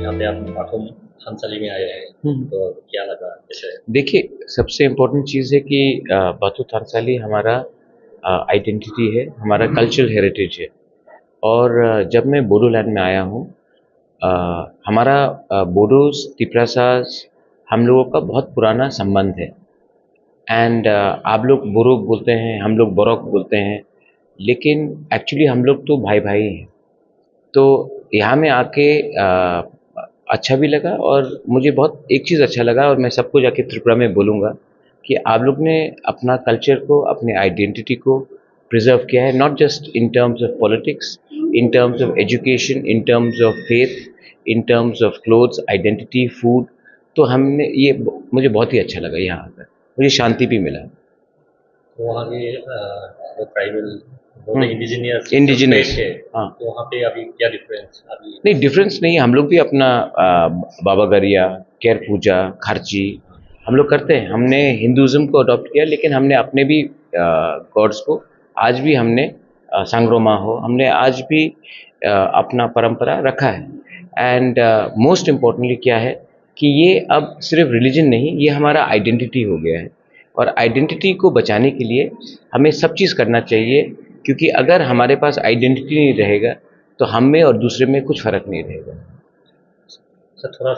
यहाँ पे आप पाथुम थानसाली में आए हैं, तो क्या लगा जैसे? देखिए, सबसे इम्पोर्टेंट चीज़ है कि बाथू थानसाली हमारा आइडेंटिटी है, हमारा कल्चरल हेरिटेज है। और जब मैं बोडोलैंड में आया हूँ, हमारा बोडोस, तिप्रासास हम लोगों का बहुत पुराना संबंध है। एंड आप लोग बोरोक बोलते हैं, हम लोग बोरोक बोलते हैं, लेकिन एक्चुअली हम लोग तो भाई भाई हैं। तो यहाँ में आके अच्छा भी लगा, और मुझे बहुत एक चीज़ अच्छा लगा, और मैं सबको जाके त्रिपुरा में बोलूँगा कि आप लोग ने अपना कल्चर को, अपने आइडेंटिटी को प्रिजर्व किया है, not just in terms of politics, in terms of education, in terms of faith, in terms of clothes, identity, food. तो हमने ये मुझे बहुत ही अच्छा लगा यहाँ आकर, मुझे शांति भी मिला। तो वहाँ के जो ट्राइबल बोलते इंडिजिनियस इंडिजिनस, है, हाँ। तो वहाँ पे अभी क्या डिफरेंस अभी? नहीं, डिफरेंस नहीं है, हम लोग भी अपना बाबा गरिया, केर पूजा, खर्ची हम लोग करते हैं। हमने हिंदुज़्म को अडॉप्ट किया, लेकिन हमने अपने भी गॉड्स को आज भी हमने सांग्रोमा हो, हमने आज भी अपना परंपरा रखा है। एंड मोस्ट इम्पोर्टेंटली क्या है कि ये अब सिर्फ रिलीजन नहीं, ये हमारा आइडेंटिटी हो गया है। और आइडेंटिटी को बचाने के लिए हमें सब चीज़ करना चाहिए, क्योंकि अगर हमारे पास आइडेंटिटी नहीं रहेगा तो हम में और दूसरे में कुछ फ़र्क नहीं रहेगा। सर थोड़ा